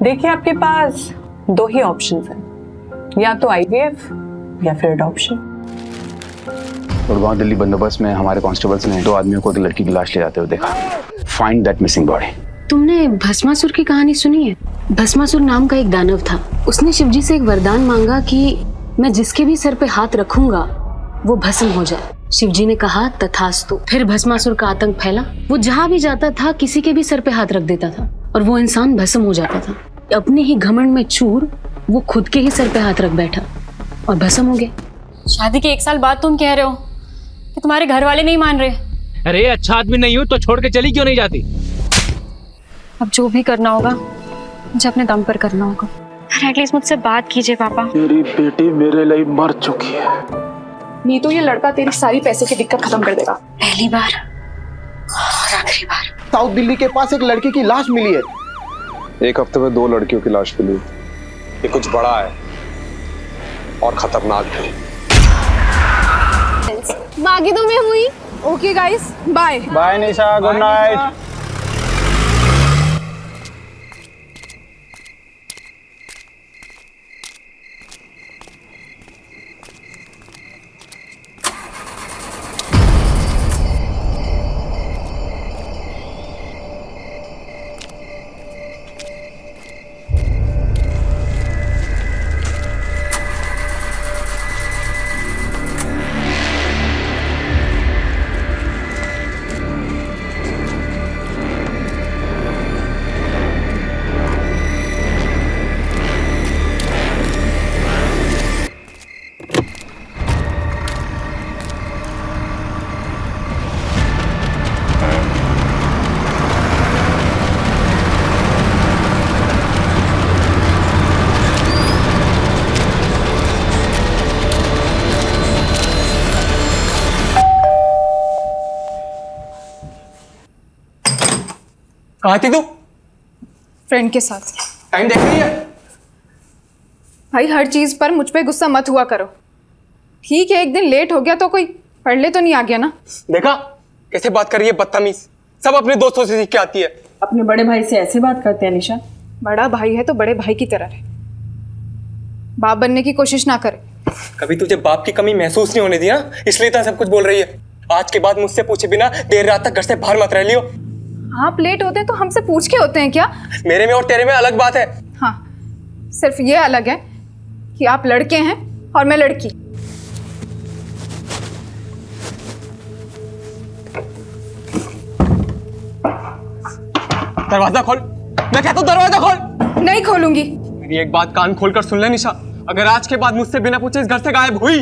देखिए आपके पास दो ही ऑप्शंस हैं, या तो आईवीएफ या फिर अडॉप्शन। गुड़गांव दिल्ली बंदोबस्त में हमारे कांस्टेबल्स ने 2 आदमियों को एक लड़की की लाश ले जाते हुए देखा। Find that missing body. तुमने भस्मासुर की कहानी सुनी है? भस्मासुर नाम का एक दानव था। उसने शिवजी से एक वरदान मांगा कि मैं जिसके भी सर पे हाथ रखूंगा वो भस्म हो जाए। शिवजी ने कहा तथास्तु। फिर भस्मासुर का आतंक फैला। वो जहाँ भी जाता था किसी के भी सर पे हाथ रख देता था और वो इंसान भस्म हो जाता था। अपने ही घमंड में चूर वो खुद के ही सर पे हाथ रख बैठा और भस्म हो गया। शादी के 1 साल बाद तुम कह रहे हो कि तुम्हारे घर वाले नहीं मान रहे? अरे अच्छा आदमी नहीं हो तो छोड़ के चली क्यों नहीं जाती? अब जो भी करना होगा मुझे अपने दम पर करना होगा। एटलीस्ट मुझसे बात कीजिए पापा। तेरी बेटी मेरे लिए मर चुकी है। नीतू, ये लड़का तेरी सारी पैसे की दिक्कत खत्म कर देगा। पहली बार और आखिरी बार। साउथ दिल्ली के पास एक लड़की की लाश मिली है। 1 हफ्ते में 2 लड़कियों की लाश मिली। ये कुछ बड़ा है और खतरनाक है। मांगी तो मैं हुई। ओके गाइस, बाय बाय निशा, गुड नाइट। कहाँ थी तू? फ्रेंड के साथ। टाइम देख रही है? भाई हर चीज पर मुझ पे गुस्सा मत हुआ करो। ठीक है, एक दिन लेट हो गया तो कोई पढ़ ले तो नहीं आ गया ना। देखा कैसे बात कर रही है, बदतमीज। सब अपने दोस्तों से सीख के आती है। अपने बड़े भाई से ऐसे बात करते हैं निशा? बड़ा भाई है तो बड़े भाई की तरह रहे, बाप बनने की कोशिश ना करे। कभी तुझे बाप की कमी महसूस नहीं होने दी ना, इसलिए तो सब कुछ बोल रही है। आज के बाद मुझसे पूछे बिना देर रात तक घर से बाहर मत रह लियो। आप लेट होते हैं तो हमसे पूछ के होते हैं क्या? मेरे में और तेरे में अलग बात है। हाँ, सिर्फ ये अलग है कि आप लड़के हैं और मैं लड़की। दरवाजा खोल, मैं कहता हूँ दरवाजा खोल। नहीं खोलूंगी। मेरी एक बात कान खोलकर सुन ले निशा, अगर आज के बाद मुझसे बिना पूछे इस घर से गायब हुई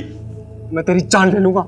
मैं तेरी जान ले लूंगा।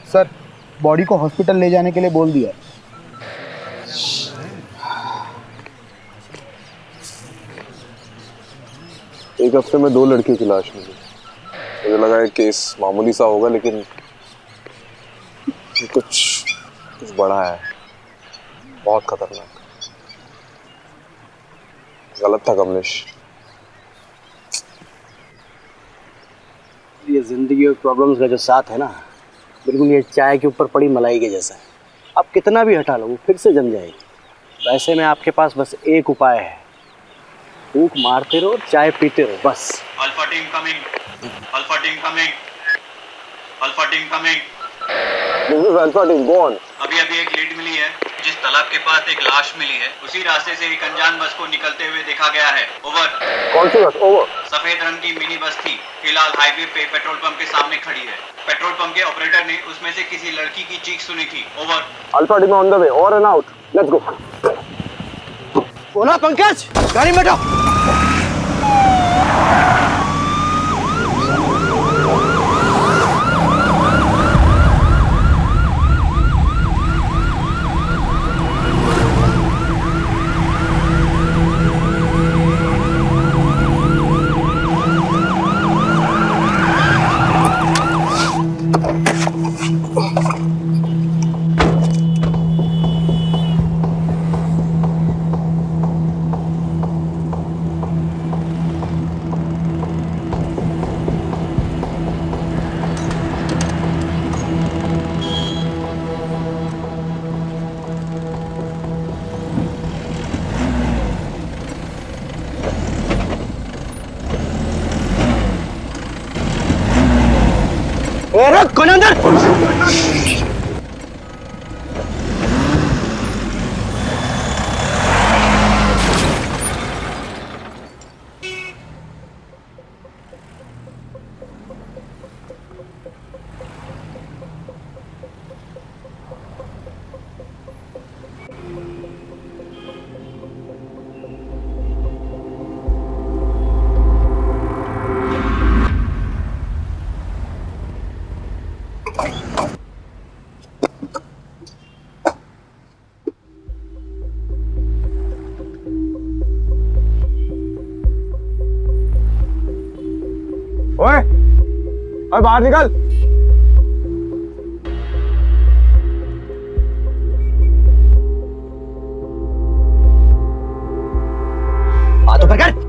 सर, बॉडी को हॉस्पिटल ले जाने के लिए बोल दिया। एक हफ्ते में 2 लड़कियों की लाश मिली। मुझे लगा ये केस मामूली सा होगा, लेकिन कुछ बड़ा है, बहुत खतरनाक। गलत था कमलेश। ये जिंदगी और प्रॉब्लम्स का जो साथ है ना, बिल्कुल ये चाय के ऊपर पड़ी मलाई के जैसा है। आप कितना भी हटा लो वो फिर से जम जाएगी। वैसे में आपके पास बस एक उपाय है, फूक मारते रहो, चाय पीते रहो, बस। Alpha team coming, alpha team coming, alpha team coming. This is alpha team, go on. अभी एक लीड मिली है, जिस तालाब के पास एक लाश मिली है, उसी रास्ते से एक अनजान बस को निकलते हुए देखा गया है। ओवर। कौन सी बस? ओवर। सफेद रंग की मिनी बस थी, फिलहाल हाईवे पे पेट्रोल पंप के सामने खड़ी है। पेट्रोल पंप के ऑपरेटर ने उसमें से किसी लड़की की चीख सुनी थी। Over. Alpha team on the way, over and out, let's go. बोला पंकज, गाड़ी में बैठो। कौन अंदर? ओए, ओए बाहर निकल। हाथ ऊपर कर।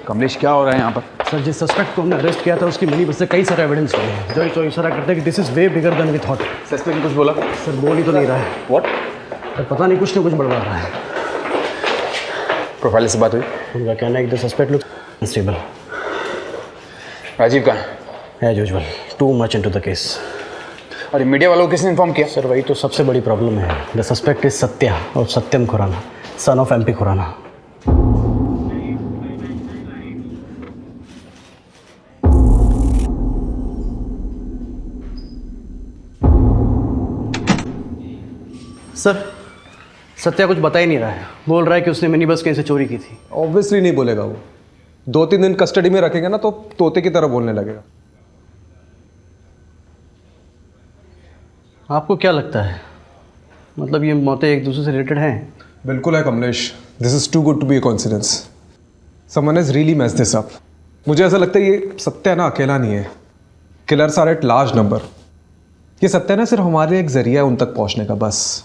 कमलेश क्या हो रहा है यहाँ पर? सर, जिस सस्पेक्ट को हमने अरेस्ट किया था उसकी मिनी बस से कई सारे एविडेंस मिले हैं जो इशारा करते हैं कि this is way bigger than we thought. Suspect कुछ बोला? सर बोल ही तो नहीं रहा है। व्हाट? सर पता नहीं, कुछ ना कुछ बड़बड़ा रहा है। प्रोफाइल से बात हुई? उनका कहना है कि the suspect looks unstable. Rajiv कहाँ है? As usual, too much into the case. अरे मीडिया वालों को किसने इन्फॉर्म किया? सर वही तो सबसे बड़ी प्रॉब्लम है। द सस्पेक्ट इज सत्या और Satyam Khurana, son of MP Khurana. Sir Satya कुछ बता ही नहीं रहा है। बोल रहा है कि उसने मिनी बस कहीं से चोरी की थी। ऑब्वियसली नहीं बोलेगा वो। 2-3 दिन कस्टडी में रखेंगे ना तो तोते की तरह बोलने लगेगा। आपको क्या लगता है, मतलब ये मौतें एक दूसरे से रिलेटेड हैं? बिल्कुल है Kamlesh. This is too good to be a coincidence. Someone has really messed this up. मुझे ऐसा लगता है ये सत्या ना अकेला नहीं है। Killers are at large number. ये सत्या ना सिर्फ हमारे एक जरिया है उन तक पहुंचने का, बस।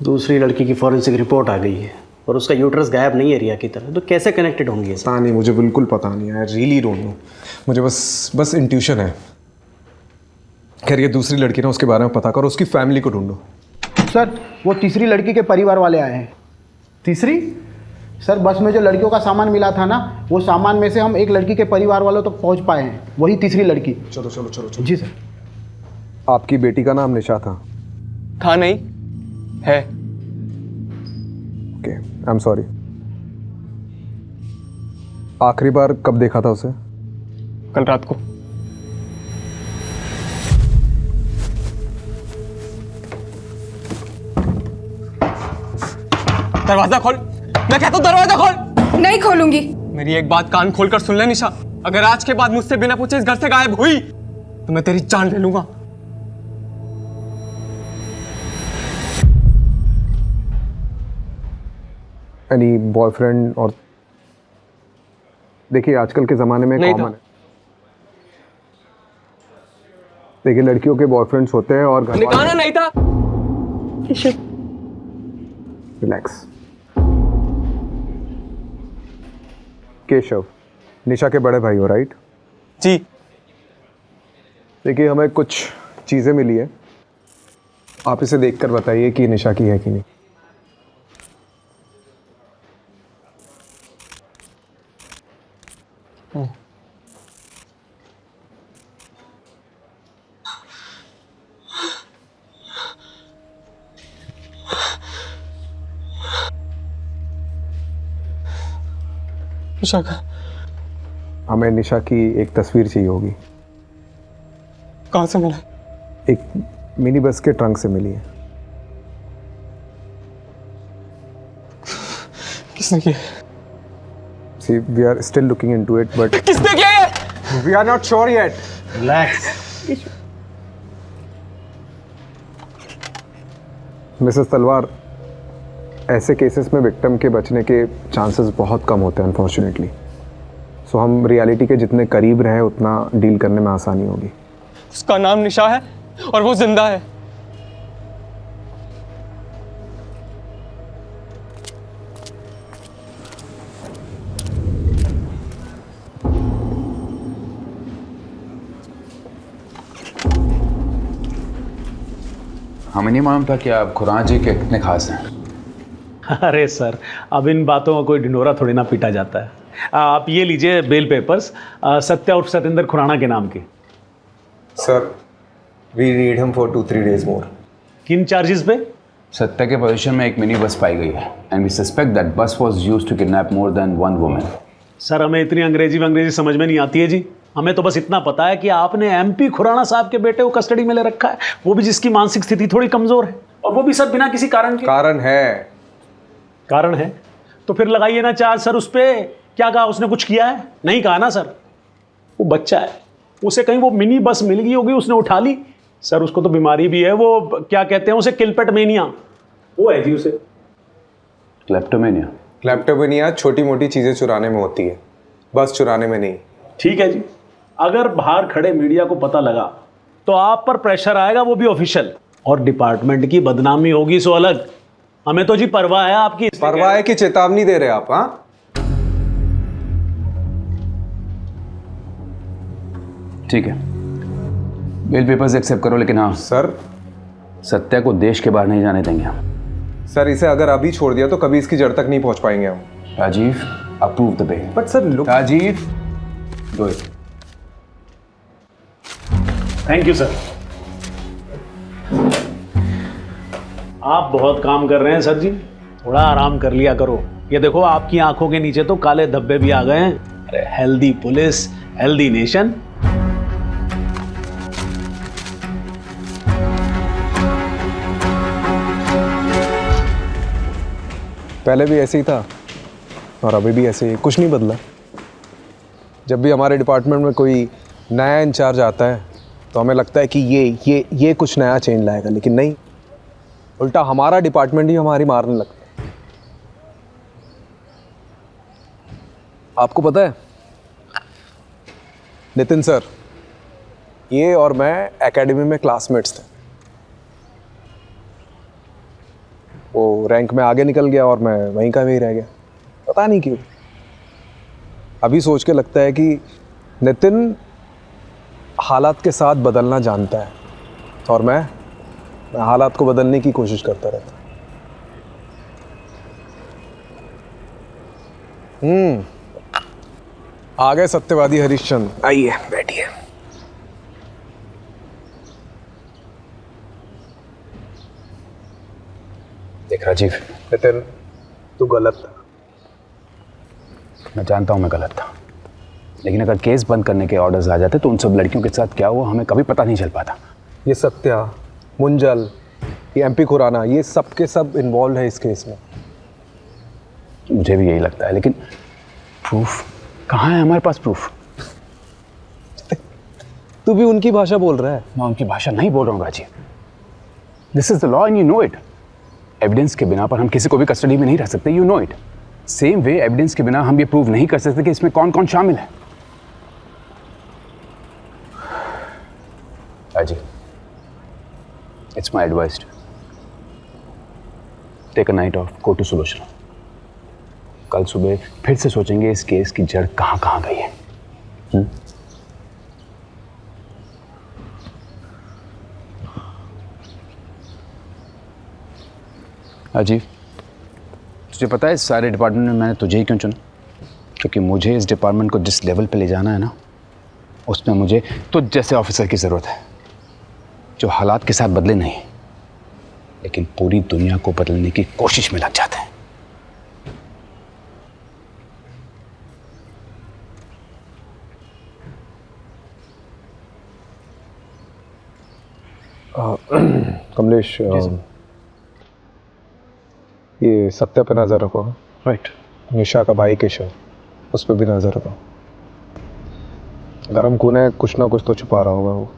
दूसरी लड़की की फॉरेंसिक रिपोर्ट आ गई है और उसका यूट्रस गायब नहीं है रिया की तरह, तो कैसे कनेक्टेड होंगी? पता नहीं, मुझे बिल्कुल पता नहीं है। I really don't know. मुझे बस इंट्यूशन है। खैर ये दूसरी लड़की ना, उसके बारे में पता करो, उसकी फैमिली को ढूंढो। सर वो तीसरी लड़की के परिवार वाले आए हैं। तीसरी? सर बस में जो लड़कियों का सामान मिला था ना, वो सामान में से हम एक लड़की के परिवार वालों तक पहुंच पाए हैं, वही तीसरी लड़की। चलो चलो चलो चलो। जी सर। आपकी बेटी का नाम निशा था? था नहीं, है। Okay, I am sorry. आखिरी बार कब देखा था उसे? कल रात को। दरवाजा खोल, मैं कहता हूँ दरवाजा खोल। नहीं खोलूंगी। मेरी एक बात कान खोलकर सुन ले निशा, अगर आज के बाद मुझसे बिना पूछे इस घर से गायब हुई तो मैं तेरी जान ले लूंगा। Any boyfriend? और देखिए आजकल के ज़माने में नहीं कॉमन था। है, देखिए लड़कियों के बॉयफ्रेंड्स होते हैं और घर निकाना नहीं था। रिलैक्स। केशव, निशा के बड़े भाई हो, राइट? जी। देखिए हमें कुछ चीज़ें मिली है, आप इसे देखकर बताइए कि निशा की है कि नहीं। निशा का हमें निशा की एक तस्वीर चाहिए होगी, कहाँ से मिला? एक मिनी बस के ट्रंक से मिली है। किसने किया? See, we are still looking into it, but किसने किया ये? we are not sure yet. Relax. Mrs तलवार, ऐसे केसेस में विक्टिम के बचने के चांसेस बहुत कम होते हैं अनफॉर्चुनेटली। सो हम रियलिटी के जितने करीब रहे उतना डील करने में आसानी होगी। उसका नाम निशा है और वो जिंदा है। हमें नहीं मालूम था कि आप खुराना जी के कितने खास हैं। अरे सर, अब इन बातों का कोई ढिंढोरा थोड़ी ना पीटा जाता है। आप ये लीजिए बेल पेपर्स, सत्या उर्फ सतेंद्र खुराना के नाम के। Sir, we need him for 2-3 days मोर। किन चार्जेस पे? सत्या के पोजीशन में एक मिनी बस पाई गई है and we suspect that bus was used to kidnap more than one woman. Sir, हमें इतनी अंग्रेजी समझ में नहीं आती है जी। हमें तो बस इतना पता है कि आपने एमपी खुराना साहब के बेटे को कस्टडी में ले रखा है, वो भी जिसकी मानसिक स्थिति थोड़ी कमजोर है, और वो भी सर बिना किसी कारण के। कारण है तो फिर लगाइए ना चार्ज सर उस पे। क्या कहा उसने? कुछ किया है? नहीं कहा ना सर। वो बच्चा है, उसे कहीं वो मिनी बस मिल गई होगी, उसने उठा ली। सर उसको तो बीमारी भी है, वो क्या कहते हैं उसे, किलपेट मेनिया, वो है जी उसे। क्लेप्टोमेनिया? क्लेप्टोमेनिया छोटी मोटी चीजें चुराने में होती है, बस चुराने में नहीं। ठीक है जी, अगर बाहर खड़े मीडिया को पता लगा तो आप पर प्रेशर आएगा, वो भी ऑफिशियल, और डिपार्टमेंट की बदनामी होगी सो अलग। हमें तो जी परवाह है आपकी। परवाह है कि चेतावनी दे रहे आप? हाँ, ठीक है, बेल पेपर्स एक्सेप्ट करो, लेकिन हाँ सर, सत्या को देश के बाहर नहीं जाने देंगे हम। सर इसे अगर अभी छोड़ दिया तो कभी इसकी जड़ तक नहीं पहुंच पाएंगे हम। Rajiv, approve the bail. But sir look, Rajiv, do it. Thank you sir. आप बहुत काम कर रहे हैं सर जी, थोड़ा आराम कर लिया करो। ये देखो आपकी आंखों के नीचे तो काले धब्बे भी आ गए हैं। अरे हेल्दी पुलिस, हेल्दी नेशन। पहले भी ऐसे ही था और अभी भी ऐसे ही, कुछ नहीं बदला। जब भी हमारे डिपार्टमेंट में कोई नया इंचार्ज आता है तो हमें लगता है कि ये कुछ नया चेंज लाएगा, लेकिन नहीं, उल्टा हमारा डिपार्टमेंट ही हमारी मारने लगता है। आपको पता है नितिन सर, ये और मैं एकेडमी में क्लासमेट्स थे। वो रैंक में आगे निकल गया और मैं वहीं का वहीं रह गया, पता नहीं क्यों। अभी सोच के लगता है कि नितिन हालात के साथ बदलना जानता है और मैं हालात को बदलने की कोशिश करता रहता। आ गए सत्यवादी हरिश्चंद्र, आइए बैठिए। देख राजीव, नितिन तू गलत था। मैं जानता हूँ मैं गलत था, लेकिन अगर केस बंद करने के ऑर्डर्स आ जाते तो उन सब लड़कियों के साथ क्या हुआ हमें कभी पता नहीं चल पाता। ये सत्या, मुंजल, ये एमपी खुराना, ये सब के सब इन्वॉल्व है इस केस में। मुझे भी यही लगता है, लेकिन प्रूफ कहाँ है? हमारे पास प्रूफ? तू भी उनकी भाषा बोल रहा है। मैं उनकी भाषा नहीं बोल रहा हूँ Rajiv, this is the law and you know it. Evidence के बिना पर हम किसी को भी कस्टडी में नहीं रख सकते, you know it. Same way evidence के बिना हम ये प्रूव नहीं कर सकते कि इसमें कौन कौन शामिल है। अजी, it's my advice, take a night off, go to solution. कल सुबह फिर से सोचेंगे इस केस की जड़ कहाँ कहाँ गई है। अजीब, तुझे पता है इस सारे डिपार्टमेंट में मैंने तुझे ही क्यों चुना? क्योंकि मुझे इस डिपार्टमेंट को जिस लेवल पे ले जाना है ना, उसमें मुझे तुझ जैसे ऑफिसर की ज़रूरत है जो हालात के साथ बदले नहीं, लेकिन पूरी दुनिया को बदलने की कोशिश में लग जाते हैं। कमलेश, ये सत्या पे नज़र रखो। राइट। निशा का भाई केशव, उस पर भी नज़र रखो। गरम खून है, कुछ ना कुछ तो छुपा रहा होगा वो।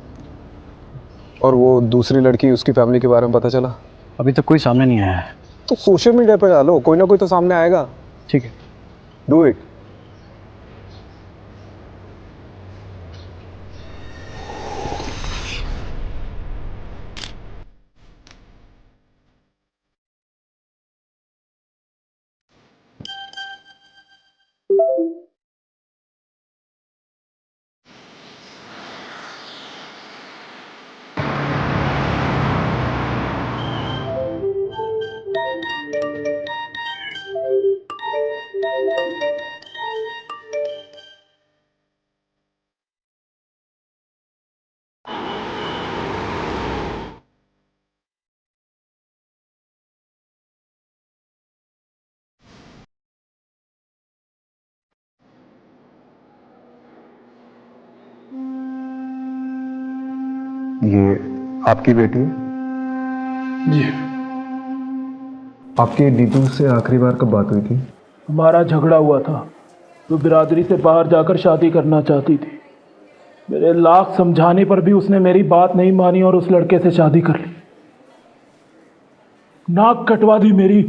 और वो दूसरी लड़की, उसकी फैमिली के बारे में पता चला? अभी तक कोई सामने नहीं आया है। तो सोशल मीडिया पे डालो, कोई ना कोई तो सामने आएगा। ठीक है, डू इट। ये आपकी बेटी है? जी। आपकी नीतू से आखिरी बार कब बात हुई थी? हमारा झगड़ा हुआ था। वो बिरादरी से बाहर जाकर शादी करना चाहती थी। मेरे लाख समझाने पर भी उसने मेरी बात नहीं मानी और उस लड़के से शादी कर ली। नाक कटवा दी मेरी।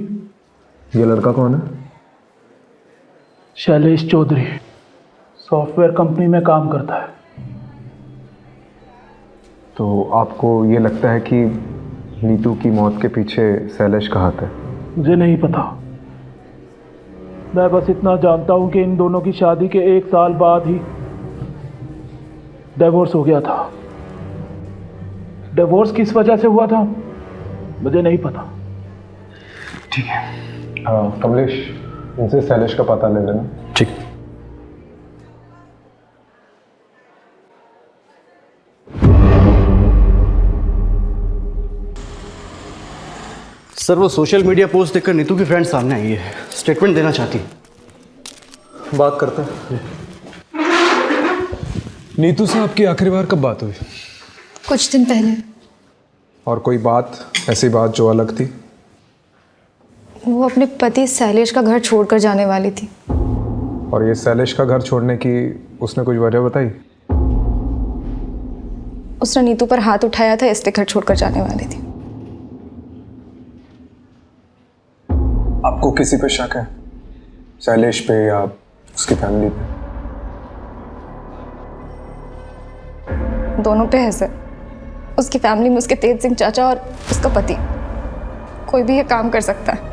ये लड़का कौन है? शैलेश चौधरी, सॉफ्टवेयर कंपनी में काम करता है। तो आपको ये लगता है कि नीतू की मौत के पीछे शैलेश का हाथ है? मुझे नहीं पता। मैं बस इतना जानता हूं कि इन दोनों की शादी के 1 साल बाद ही डिवोर्स हो गया था। डिवोर्स किस वजह से हुआ था मुझे नहीं पता। ठीक है, कमलेश, इनसे शैलेश का पता ले लेना। ठीक। सर, वो सोशल मीडिया पोस्ट देखकर नीतू की फ्रेंड सामने आई है, स्टेटमेंट देना चाहती है। बात करते हैं। नीतू से आपकी आखिरी बार कब बात हुई? कुछ दिन पहले। और कोई बात, ऐसी बात जो अलग थी? वो अपने पति शैलेश का घर छोड़कर जाने वाली थी। और ये शैलेश का घर छोड़ने की उसने कुछ वजह बताई? उसने नीतू पर हाथ उठाया था, इसलिए घर छोड़कर जाने वाली थी। आपको किसी पे शक है? शैलेश पे या उसकी फैमिली पे? दोनों पे है सर। उसकी फैमिली में उसके तेज सिंह चाचा और उसका पति, कोई भी ये काम कर सकता है।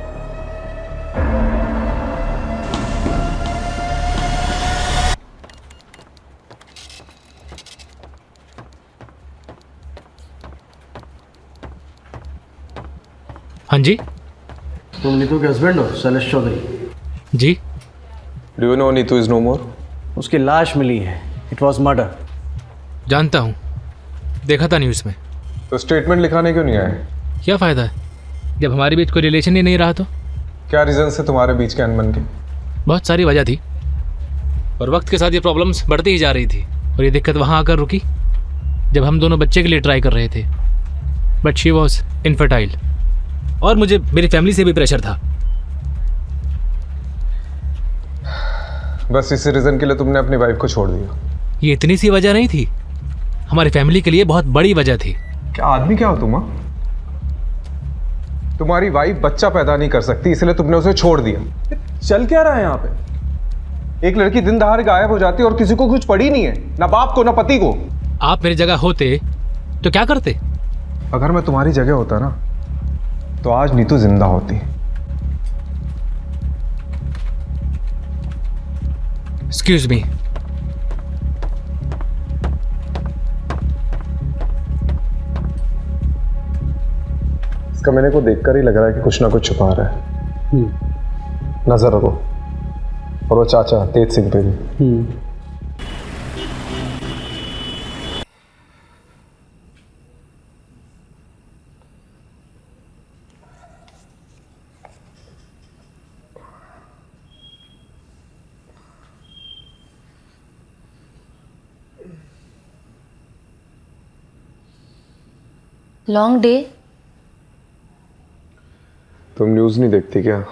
हाँ जी। तुम नीतू के हस्बैंड हो, शैलेश चौधरी? जी। Do you know Neetu is no more? उसकी लाश मिली है। It was murder. जानता हूँ, देखा था न्यूज़ में। तो स्टेटमेंट लिखाने क्यों नहीं आए? क्या फ़ायदा है जब हमारे बीच कोई रिलेशन ही नहीं रहा तो? क्या रीज़न से तुम्हारे बीच के अनबन के? बहुत सारी वजह थी और वक्त के साथ ये प्रॉब्लम्स बढ़ती ही जा रही थी। और ये दिक्कत वहाँ आकर रुकी जब हम दोनों बच्चे के लिए ट्राई कर रहे थे। बट शी वॉज इनफर्टाइल और मुझे मेरी फैमिली से भी प्रेशर था। बस इसी रीज़न के लिए तुमने अपनी वाइफ को छोड़ दिया? ये इतनी सी वजह नहीं थी, हमारी फैमिली के लिए बहुत बड़ी वजह थी। क्या आदमी क्या हो तुम? तुम्हारी वाइफ बच्चा पैदा नहीं कर सकती, इसलिए तुमने उसे छोड़ दिया। चल क्या रहा है यहाँ पे? एक लड़की दिन दहाड़े गायब हो जाती है और किसी को कुछ पड़ी नहीं है, ना बाप को ना पति को। आप मेरी जगह होते तो क्या करते? अगर मैं तुम्हारी जगह होता ना तो आज नीतू जिंदा होती। Excuse me. इसका मैंने को देखकर ही लग रहा है कि कुछ ना कुछ छुपा रहा है। नजर रखो। और वो चाचा तेज सिंह पे भी। Long day. तुम न्यूज नहीं देखती क्या?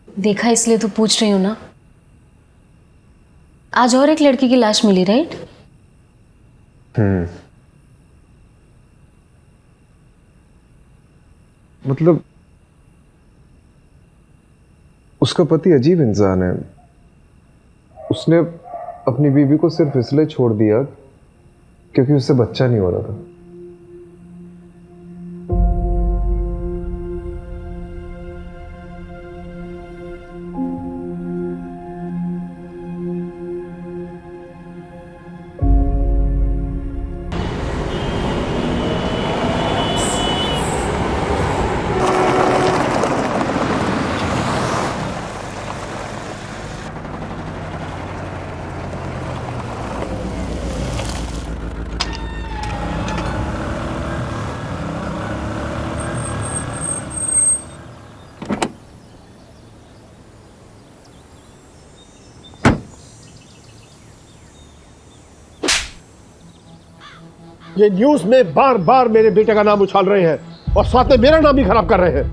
देखा इसलिए तो पूछ रही हूँ ना। आज और एक लड़की की लाश मिली, राइट? मतलब उसका पति अजीब इंसान है। उसने अपनी बीवी को सिर्फ इसलिए छोड़ दिया क्योंकि उससे बच्चा नहीं हो रहा था। ये न्यूज में बार बार मेरे बेटे का नाम उछाल रहे हैं और साथ में मेरा नाम भी खराब कर रहे हैं।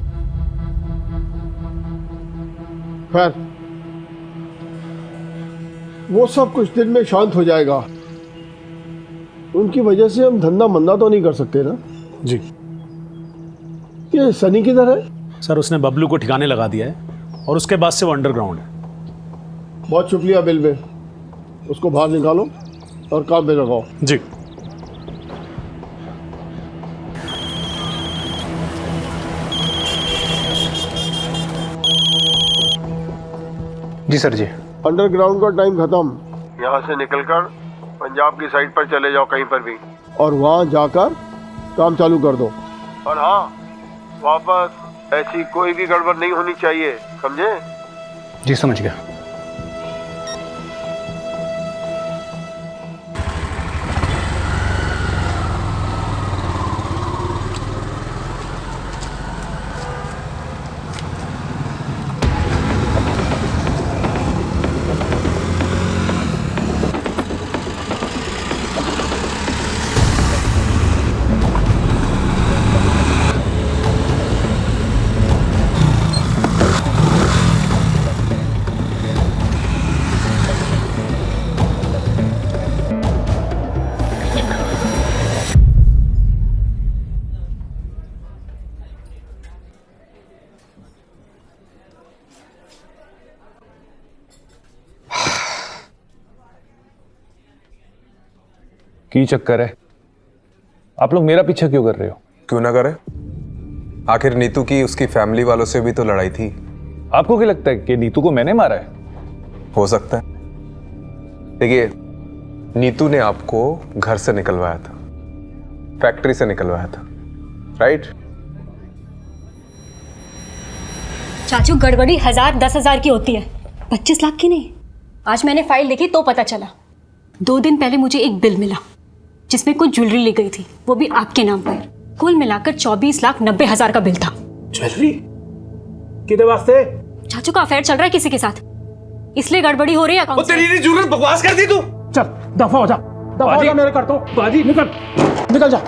खैर, वो सब कुछ दिन में शांत हो जाएगा। उनकी वजह से हम धंधा मंदा तो नहीं कर सकते ना? जी। ये सनी किधर है? सर उसने बबलू को ठिकाने लगा दिया है और उसके बाद से वो अंडरग्राउंड है। बहुत शुक्रिया बिल में। उसको बाहर निकालो और काम पे लगाओ। जी। जी सर जी। अंडरग्राउंड का टाइम खत्म। यहाँ से निकलकर पंजाब की साइड पर चले जाओ कहीं पर भी, और वहाँ जाकर काम चालू कर दो। और हाँ, वापस ऐसी कोई भी गड़बड़ नहीं होनी चाहिए, समझे? जी समझ गया। की चक्कर है? आप लोग मेरा पीछा क्यों कर रहे हो? क्यों ना करे? आखिर नीतू की उसकी फैमिली वालों से भी तो लड़ाई थी। आपको क्या लगता है कि नीतू को मैंने मारा है? हो सकता है। देखिए, नीतू ने आपको घर से निकलवाया था, फैक्ट्री से निकलवाया था, राइट? चाचू, गड़बड़ी 1000 10,000 की होती है, 25 लाख की नहीं। आज मैंने फाइल देखी तो पता चला। 2 दिन पहले मुझे एक बिल मिला जिसमें कुछ ज्वेलरी ली गई थी, वो भी आपके नाम पर। कुल मिलाकर 24,90,000 का बिल था। ज्वेलरी? किधर वास्ते? चाचू का अफेयर चल रहा है किसी के साथ, इसलिए गड़बड़ी हो रही है अकाउंट। तेरी जरूरत बकवास कर दी तू। चल दफा हो जा, दफा हो जा। मेरे करता हूँ बाजी। निकल जा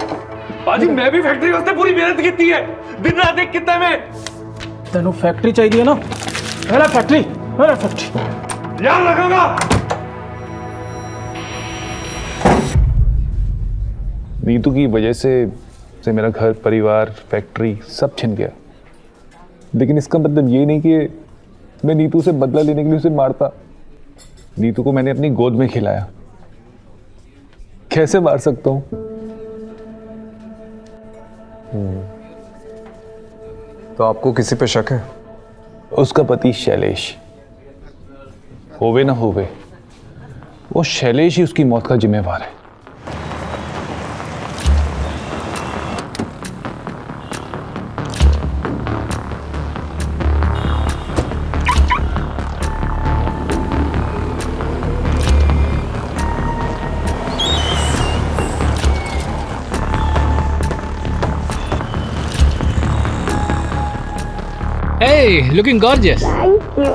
बाजी। मैं भी फैक्ट्री वास्ते पूरी मेहनत की है, दिन रात एक कितना में। तेनों फैक्ट्री चाहिए ना? मेरा फैक्ट्री याद रखूंगा। नीतू की वजह से मेरा घर, परिवार, फैक्ट्री सब छिन गया। लेकिन इसका मतलब ये नहीं कि मैं नीतू से बदला लेने के लिए उसे मारता। नीतू को मैंने अपनी गोद में खिलाया, कैसे मार सकता हूं? तो आपको किसी पे शक है? उसका पति शैलेश, होवे ना होवे, वो शैलेश ही उसकी मौत का जिम्मेवार है। Hey, looking gorgeous. Thank you.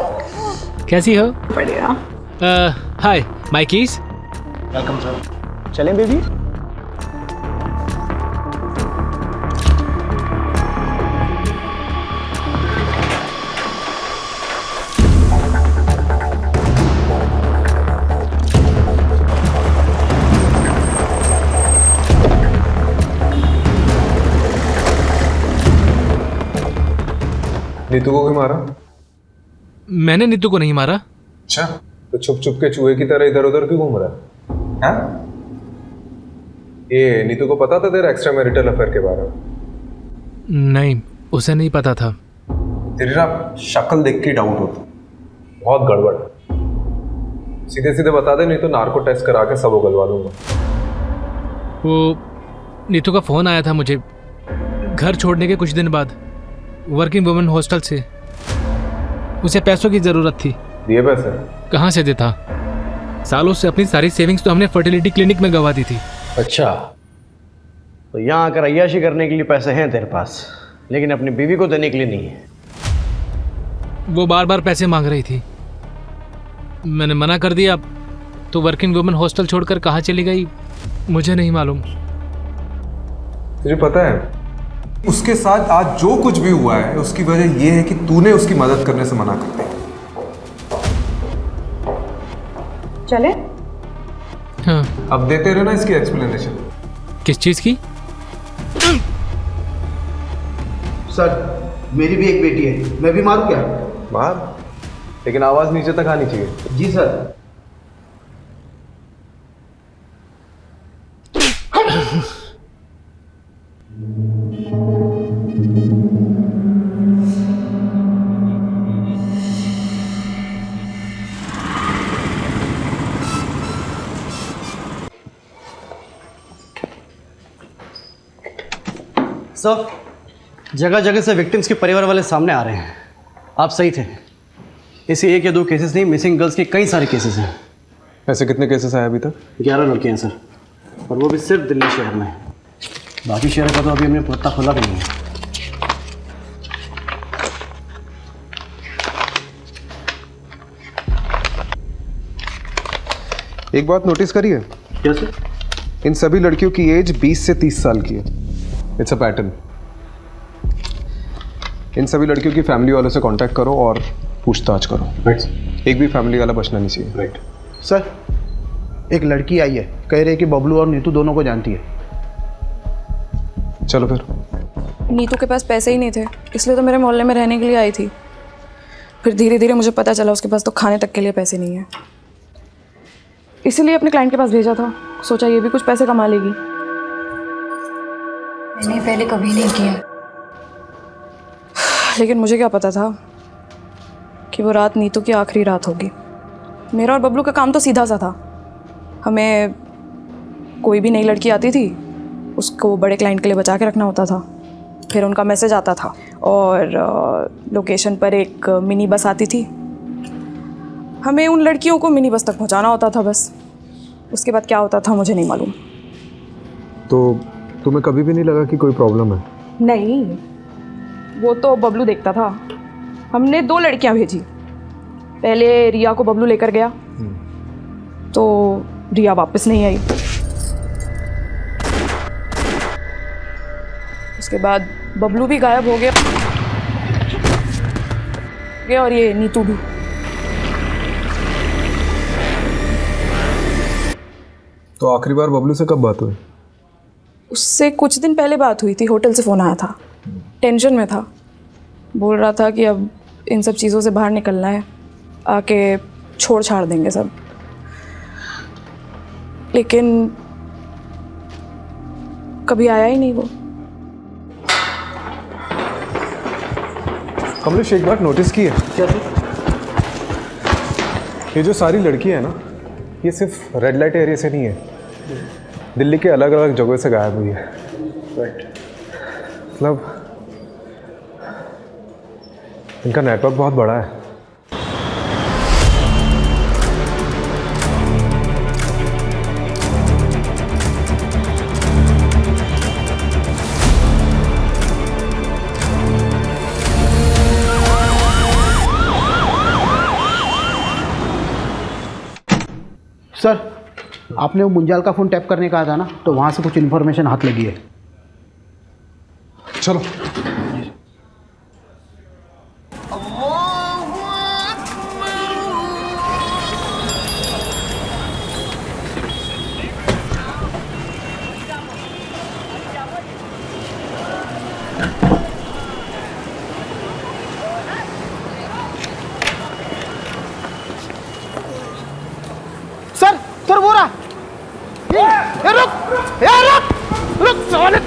कैसी हो? बढ़िया. Hi, my keys. Welcome sir. चलें बेबी? नीतू को क्यों मारा? मैंने नीतू को नहीं मारा। अच्छा, तो छुप छुप के चूहे की तरह इधर उधर क्यों घूम रहा है? हाँ? ये नीतू को पता था तेरा एक्स्ट्रा मैरिटल अफेयर के बारे में? नहीं, उसे नहीं पता था। तेरी ना शक्ल देख के डाउट होता, बहुत गड़बड़। सीधे सीधे बता दे, नहीं तो नार्को टेस्ट करा के सब उगलवा दूंगा। वो नीतू का फोन आया था मुझे घर छोड़ने के कुछ दिन बाद, वर्किंग वुमेन हॉस्टल से। उसे पैसों की जरूरत थी। दिए पैसे? कहाँ से देता? सालों से अपनी सारी सेविंग्स तो हमने फर्टिलिटी क्लिनिक में गवा दी थी। अच्छा, तो यहाँ आकर अय्याशी करने के लिए पैसे हैं तेरे पास, लेकिन अपनी बीवी को देने के लिए नहीं है। वो बार बार पैसे मांग रही थी, मैंने मना कर दिया। तो वर्किंग वुमेन हॉस्टल छोड़कर कहाँ चली गई मुझे नहीं मालूम। तुझे पता है उसके साथ आज जो कुछ भी हुआ है उसकी वजह यह है कि तूने उसकी मदद करने से मना कर दिया। चले? हाँ। अब देते रहे ना इसकी एक्सप्लेनेशन। किस चीज की? सर, मेरी भी एक बेटी है, मैं भी मारूं क्या? मार, लेकिन आवाज नीचे तक आनी चाहिए। जी सर। सर, जगह जगह से विक्टिम्स के परिवार वाले सामने आ रहे हैं। आप सही थे, इसे 1 या 2 केसेस नहीं, मिसिंग गर्ल्स के कई सारे केसेस हैं। ऐसे कितने केसेस आए अभी तक? 11 लड़कियाँ हैं सर, और वो भी सिर्फ दिल्ली शहर में। बाकी शहर का तो अभी हमने पत्ता खोला भी नहीं है। एक बात नोटिस करिए। क्या सर? इन सभी लड़कियों की एज 20 से 30 साल की है। It's a pattern. इन सभी लड़कियों की फैमिली वालों से कांटेक्ट करो और पूछताछ करो। राइट। एक भी फैमिली वाला बचना नहीं चाहिए। राइट। सर, एक लड़की आई है, कह रही है कि बबलू और नीतू दोनों को जानती है। चलो फिर। नीतू के पास पैसे ही नहीं थे, इसलिए तो मेरे मोहल्ले में रहने के लिए आई थी। फिर धीरे धीरे मुझे पता चला उसके पास तो खाने तक के लिए पैसे नहीं है, इसीलिए अपने क्लाइंट के पास भेजा था। सोचा ये भी कुछ पैसे कमा लेगी। मैंने पहले कभी नहीं किया, लेकिन मुझे क्या पता था कि वो रात नीतू की आखिरी रात होगी। मेरा और बबलू का काम तो सीधा सा था। हमें कोई भी नई लड़की आती थी उसको बड़े क्लाइंट के लिए बचा के रखना होता था। फिर उनका मैसेज आता था और लोकेशन पर एक मिनी बस आती थी। हमें उन लड़कियों को मिनी बस तक पहुंचाना होता था बस। उसके बाद क्या होता था मुझे नहीं मालूम। तो तुम्हें कभी भी नहीं लगा कि कोई प्रॉब्लम है? नहीं, वो तो बबलू देखता था। हमने 2 लड़कियां भेजी। पहले रिया को बबलू लेकर गया, तो रिया वापस नहीं आई। उसके बाद बबलू भी गायब हो गया और ये नीतू भी। तो आखिरी बार बबलू से कब बात हुई? उससे कुछ दिन पहले बात हुई थी। होटल से फ़ोन आया था, टेंशन में था। बोल रहा था कि अब इन सब चीज़ों से बाहर निकलना है, आके छोड़ छाड़ देंगे सब। लेकिन कभी आया ही नहीं वो। कमलेश, एक बात नोटिस की है क्या? ये जो सारी लड़कियां हैं ना, ये सिर्फ रेड लाइट एरिया से नहीं है, दिल्ली के अलग अलग जगहों से गायब हुई है। मतलब इनका नेटवर्क बहुत बड़ा है। सर, आपने वो मुंजाल का फ़ोन टैप करने कहा था ना, तो वहाँ से कुछ इन्फॉर्मेशन हाथ लगी है। चलो। सर वो रहा। ये रुक, रुक साले।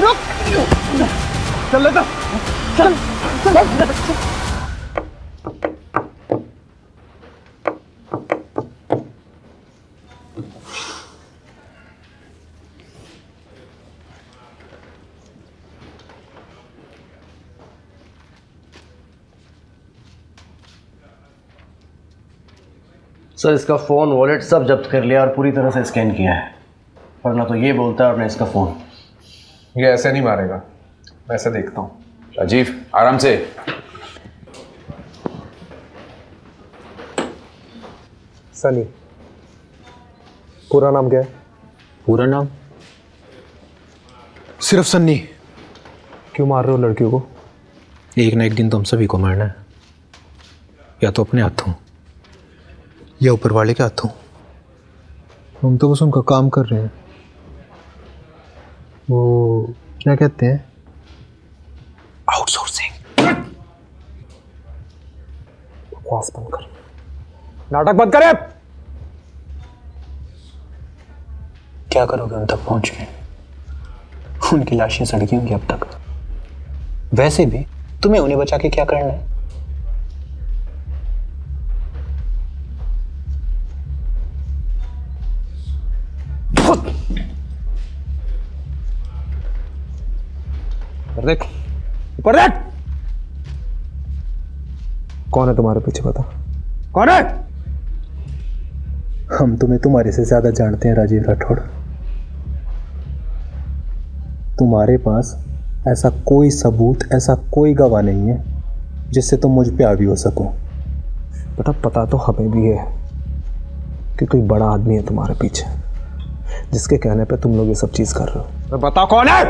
रुक, चल लेता, चल। सर, इसका फ़ोन, वॉलेट सब जब्त कर लिया और पूरी तरह से स्कैन किया है, पर ना तो ये बोलता है और ना इसका फ़ोन। ये ऐसे नहीं मारेगा, मैं ऐसे देखता हूँ। राजीव, आराम से। सनी, पूरा नाम क्या है? पूरा नाम सिर्फ सन्नी। क्यों मार रहे हो लड़कियों को? एक ना एक दिन तो हम सभी को मारना है, या तो अपने हाथों या ऊपर वाले के हाथों। हम तो बस उनका काम कर रहे हैं। वो क्या कहते हैं? आउटसोर्सिंग। बकवास बंद कर, नाटक बंद करे। क्या करोगे उन तक पहुंच के? उनकी लाशें सड़की होंगी अब तक। वैसे भी तुम्हें उन्हें बचा के क्या करना है? देख, ऊपर देख। कौन है तुम्हारे पीछे, बता कौन है? हम तुम्हें तुम्हारे से ज्यादा जानते हैं राजीव राठौड़। तुम्हारे पास ऐसा कोई सबूत, ऐसा कोई गवाह नहीं है जिससे तुम मुझ पे हावी हो सको। पता तो हमें भी है कि कोई बड़ा आदमी है तुम्हारे पीछे, जिसके कहने पे तुम लोग ये सब चीज कर रहे हो। बता कौन है?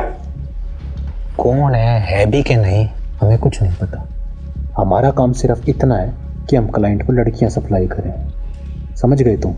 कौन है भी कि नहीं, हमें कुछ नहीं पता। हमारा काम सिर्फ इतना है कि हम क्लाइंट को लड़कियां सप्लाई करें। समझ गए तुम?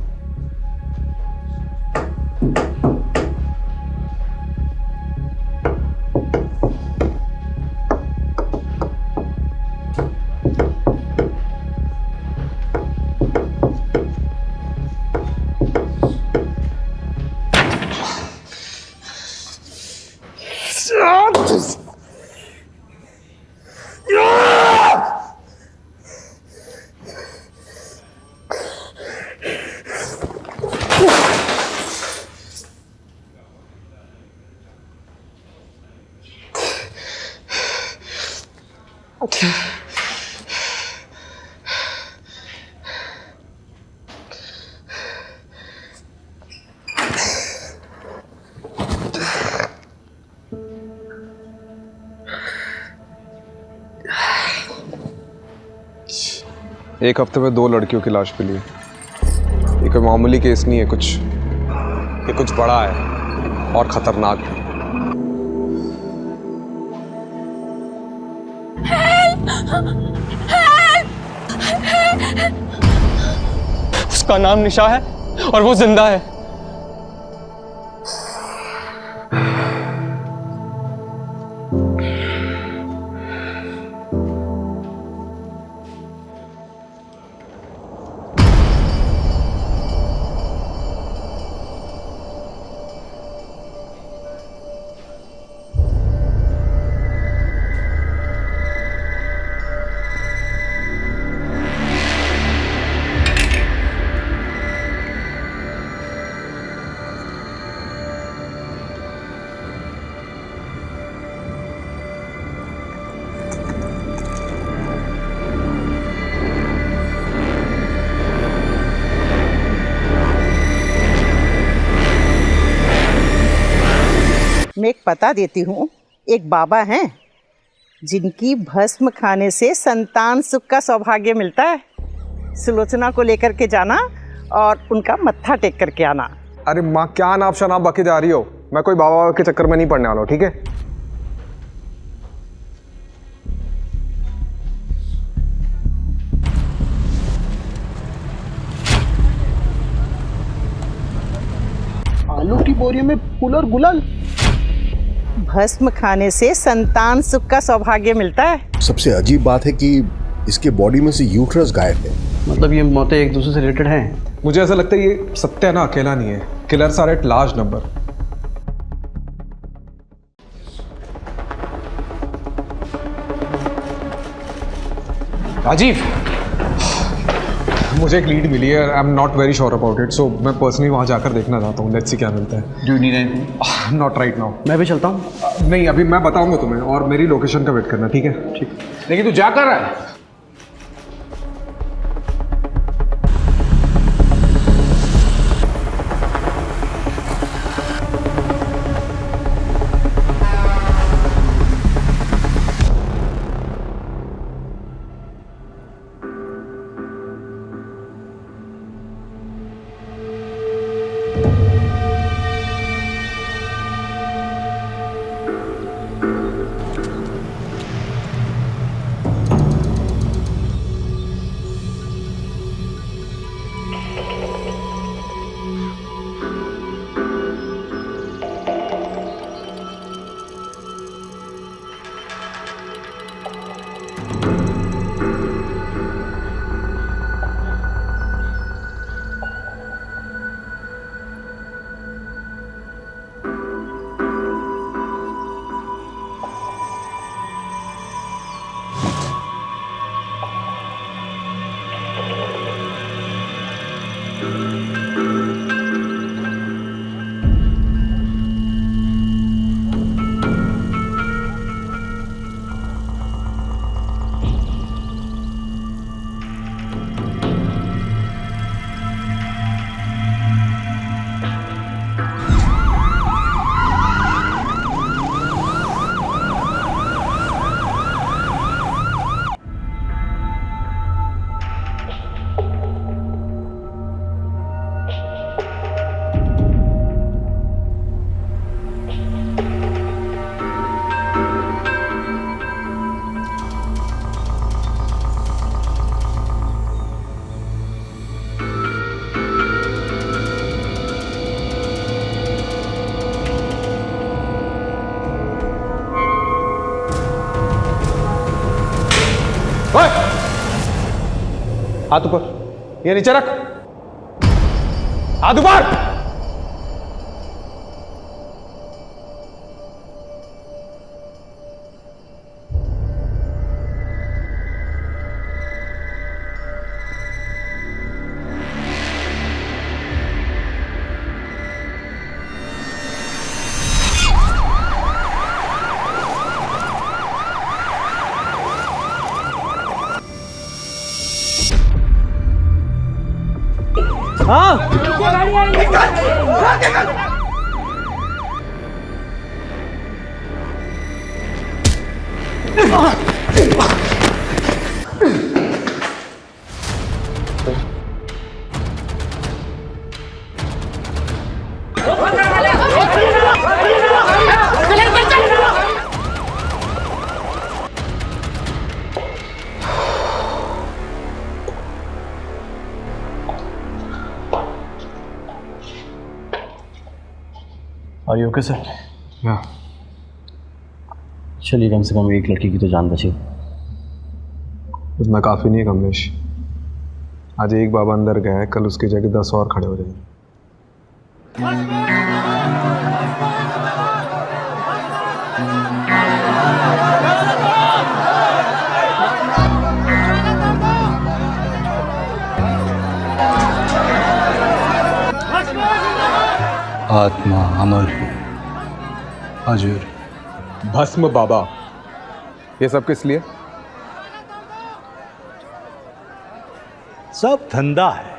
एक हफ्ते में 2 लड़कियों की लाश मिली है। ये कोई मामूली केस नहीं है, ये कुछ बड़ा है और खतरनाक है। उसका नाम निशा है और वो जिंदा है। मैं एक पता देती हूँ। एक बाबा हैं जिनकी भस्म खाने से संतान सुख का सौभाग्य मिलता है। सुलोचना को लेकर के जाना और उनका मत्था टेक करके आना। अरे माँ, क्या नाप शनाप बाकी जा रही हो? मैं कोई बाबा के चक्कर में नहीं पड़ने वाला हूँ, ठीक है? आलू की बोरी में फूल और गुलाल। भस्म खाने से संतान सुख का सौभाग्य मिलता है। सबसे अजीब बात है कि इसके बॉडी में से यूट्रस गायब है। मतलब ये मौतें एक दूसरे से रिलेटेड हैं? मुझे ऐसा लगता है ये सत्या ना अकेला नहीं है, killers are at large number. Rajiv, मुझे एक लीड मिली है। I am not very sure about it, so मैं पर्सनली वहाँ जाकर देखना चाहता हूँ। लेट्स सी क्या मिलता है। Do you need anything? Not right now. मैं भी चलता हूँ। नहीं, अभी मैं बताऊंगा तुम्हें, और मेरी लोकेशन का वेट करना, ठीक है? ठीक। लेकिन तू जा कर रहा है? हाथ ऊपर, ये नीचे रख। हाथ ऊपर। और ये ओके सर? हाँ। चलिए, कम से कम एक लड़की की तो जान बची। इतना काफ़ी नहीं है कमलेश। आज एक बाबा अंदर गया है, कल उसकी जगह 10 और खड़े हो जाएंगे। आत्मा अमर अजर भस्म बाबा, ये सब किस लिए? सब धंधा है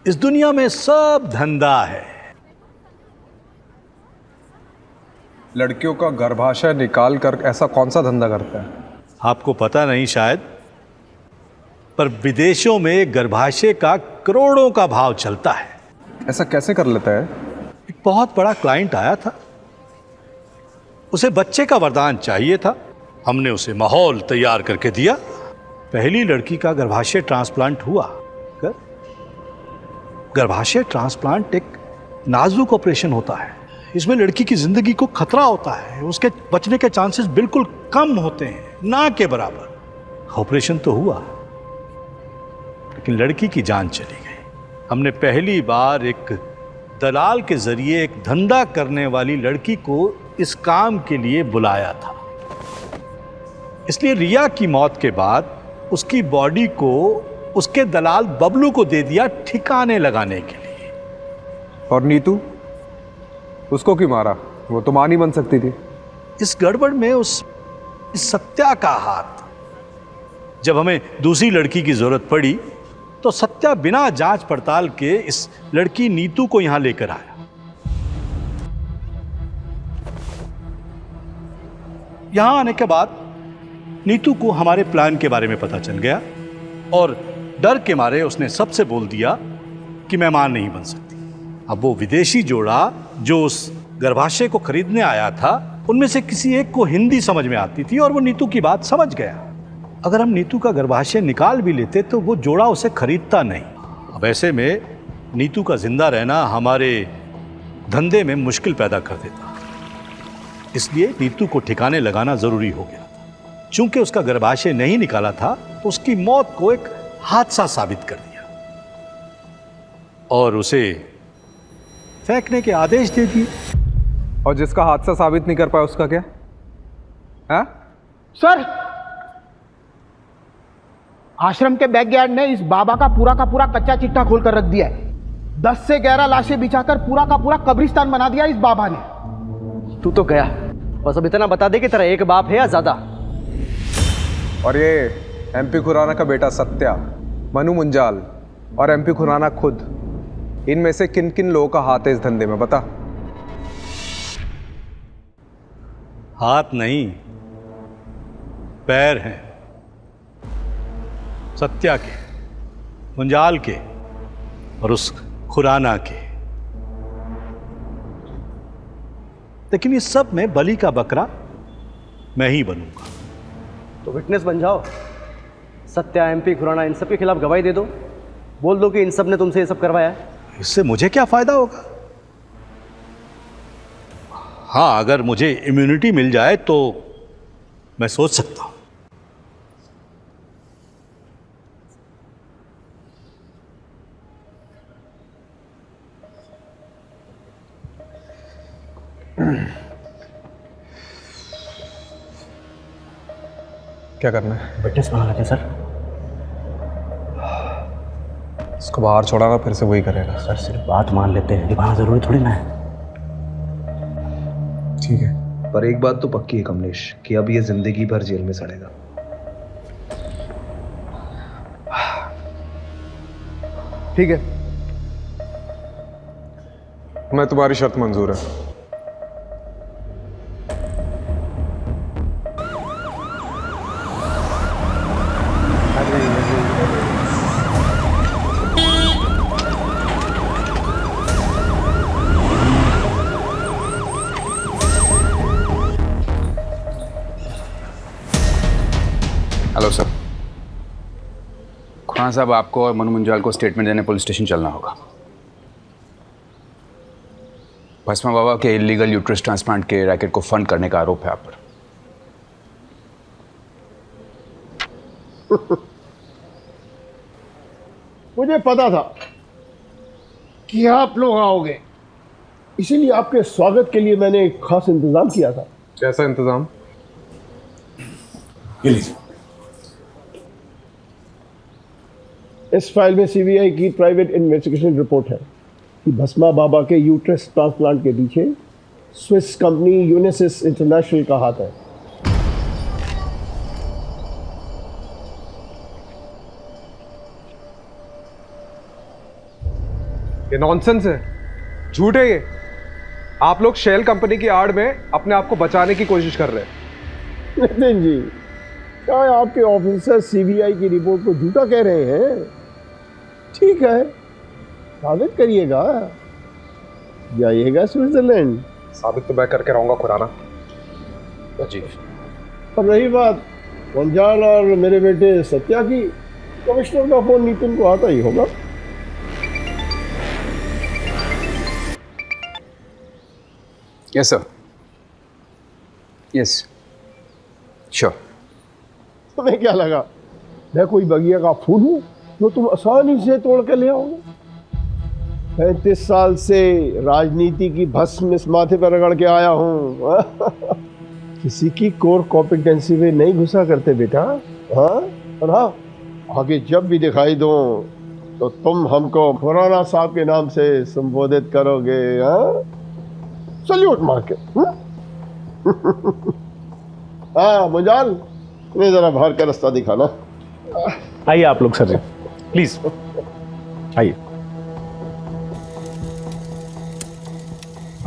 इस दुनिया में, सब धंधा है। लड़कियों का गर्भाशय निकाल कर ऐसा कौन सा धंधा करता है? आपको पता नहीं शायद, पर विदेशों में गर्भाशय का करोड़ों का भाव चलता है। ऐसा कैसे कर लेता है? एक बहुत बड़ा क्लाइंट आया था, उसे बच्चे का वरदान चाहिए था। हमने उसे माहौल तैयार करके दिया। पहली लड़की का गर्भाशय ट्रांसप्लांट हुआ। गर्भाशय ट्रांसप्लांट एक नाजुक ऑपरेशन होता है। इसमें लड़की की जिंदगी को खतरा होता है, उसके बचने के चांसेस बिल्कुल कम होते हैं, ना के बराबर। ऑपरेशन तो हुआ, लेकिन लड़की की जान चली गई। हमने पहली बार एक दलाल के जरिए एक धंधा करने वाली लड़की को इस काम के लिए बुलाया था। इसलिए रिया की मौत के बाद उसकी बॉडी को उसके दलाल बबलू को दे दिया ठिकाने लगाने के लिए। और नीतू, उसको क्यों मारा? वो तो मां नहीं बन सकती थी। इस गड़बड़ में इस सत्या का हाथ। जब हमें दूसरी लड़की की जरूरत पड़ी तो सत्या बिना जांच पड़ताल के इस लड़की नीतू को यहां लेकर आया। यहां आने के बाद नीतू को हमारे प्लान के बारे में पता चल गया और डर के मारे उसने सबसे बोल दिया कि मैं मां नहीं बन सकती। अब वो विदेशी जोड़ा जो उस गर्भाशय को खरीदने आया था, उनमें से किसी एक को हिंदी समझ में आती थी और वो नीतू की बात समझ गया। अगर हम नीतू का गर्भाशय निकाल भी लेते तो वो जोड़ा उसे खरीदता नहीं। अब ऐसे में नीतू का जिंदा रहना हमारे धंधे में मुश्किल पैदा कर देता। इसलिए नीतू को ठिकाने लगाना जरूरी हो गया। चूंकि उसका गर्भाशय नहीं निकाला था तो उसकी मौत को एक हादसा साबित कर दिया और उसे फेंकने के आदेश दे दिए। और जिसका हादसा साबित नहीं कर पाया उसका क्या? हाँ? सर, आश्रम के बैकयार्ड ने इस बाबा का पूरा कच्चा चिट्ठा खोल कर रख दिया है। 10 से 11 लाशें बिछाकर पूरा का पूरा कब्रिस्तान बना दिया इस बाबा ने। तू तो गया, बस अब इतना बता दे कि तेरा एक बाप है या ज्यादा। और ये एमपी खुराना का बेटा सत्या, मनु मुंजाल और एमपी खुराना खुद, इनमें से किन किन लोगों का हाथ है इस धंधे में, बता। हाथ नहीं, पैर हैं। सत्या के, मुंजाल के और उस खुराना के। लेकिन इस सब में बलि का बकरा मैं ही बनूंगा। तो विटनेस बन जाओ। सत्या, एमपी खुराना, इन सब के खिलाफ गवाही दे दो। बोल दो कि इन सब ने तुमसे ये सब करवाया है। इससे मुझे क्या फायदा होगा? हाँ, अगर मुझे इम्यूनिटी मिल जाए तो मैं सोच सकता हूं। क्या करना है? विटनेस बना लेते सर। इसको बाहर छोड़ा, फिर से वही करेगा। सर सिर्फ बात मान लेते हैं, निभाना जरूरी थोड़ी ना है। ठीक है, पर एक बात तो पक्की है कमलेश कि अब ये जिंदगी भर जेल में सड़ेगा। ठीक है, मैं तुम्हारी शर्त मंजूर है। Hello sir. खुराना साहब, आपको और मनु मुंजाल को स्टेटमेंट देने पुलिस स्टेशन चलना होगा। भस्मा बाबा के इलीगल यूट्रस ट्रांसप्लांट के रैकेट को फंड करने का आरोप है आप पर। मुझे पता था कि आप लोग आओगे, इसीलिए आपके स्वागत के लिए मैंने एक खास इंतजाम किया था। कैसा इंतजाम? ये लीजिए। इस फाइल में सीबीआई की प्राइवेट इन्वेस्टिगेशन रिपोर्ट है कि भस्मा बाबा के यूट्रस ट्रांसप्लांट के पीछे स्विस कंपनी यूनिसिस इंटरनेशनल का हाथ है। ये नॉनसेंस है, झूठ है ये। आप लोग शेल कंपनी की आड़ में अपने आप को बचाने की कोशिश कर रहे हैं। नितिन जी, क्या आपके ऑफिसर सीबीआई की रिपोर्ट को झूठा कह रहे हैं? ठीक है, साबित करिएगा, जाइएगा स्विट्जरलैंड। साबित तो मैं करके रहूंगा खुराना जी। और रही बात पंजाल और मेरे बेटे सत्या की, कमिश्नर का फोन नितिन को आता ही होगा। Yes sir, yes sure. तुम्हें क्या लगा मैं कोई बगिया का फूल हूँ जो तुम आसानी से तोड़ के ले आओगे? 35 साल से राजनीति की भस्म इस माथे पर रगड़ के आया हूँ। किसी की कोर कॉम्पिटेंसी में नहीं घुसा करते बेटा। हाँ, और हाँ, आगे जब भी दिखाई दो तो तुम हमको खुराना साहब के नाम से संबोधित करोगे। हाँ, सल्यूट मार के। हाँ मुजाल, इन्हें जरा बाहर का रास्ता दिखाना। आइए आप लोग सर जी, प्लीज आइए।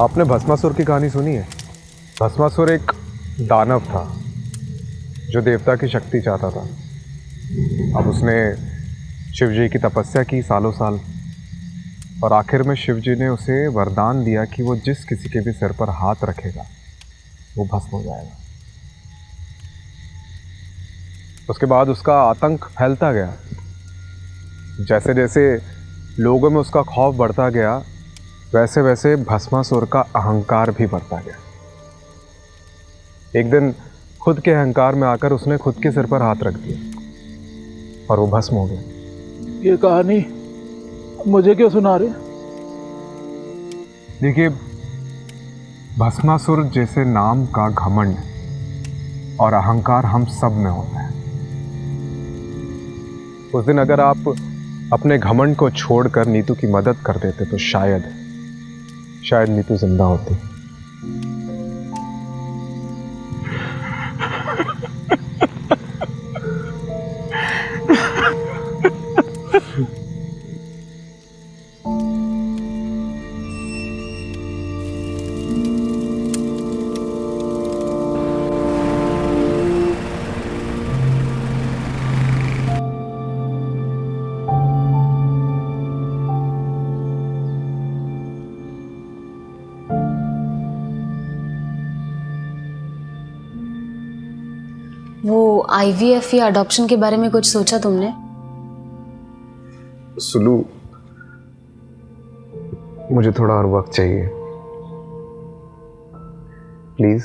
आपने भस्मासुर की कहानी सुनी है? भस्मासुर एक दानव था जो देवता की शक्ति चाहता था। अब उसने शिव जी की तपस्या की सालों साल, और आखिर में शिव जी ने उसे वरदान दिया कि वो जिस किसी के भी सिर पर हाथ रखेगा वो भस्म हो जाएगा। उसके बाद उसका आतंक फैलता गया। जैसे जैसे लोगों में उसका खौफ बढ़ता गया, वैसे वैसे भस्मासुर का अहंकार भी बढ़ता गया। एक दिन खुद के अहंकार में आकर उसने खुद के सिर पर हाथ रख दिया और वो भस्म हो गया। ये कहानी मुझे क्यों सुना रहे? देखिए, भस्मासुर जैसे नाम का घमंड और अहंकार हम सब में होता है। उस दिन अगर आप अपने घमंड को छोड़कर नीतू की मदद कर देते तो शायद नीतू जिंदा होती। वो आईवीएफ या अडॉप्शन के बारे में कुछ सोचा तुमने? सुलू, मुझे थोड़ा और वक्त चाहिए प्लीज।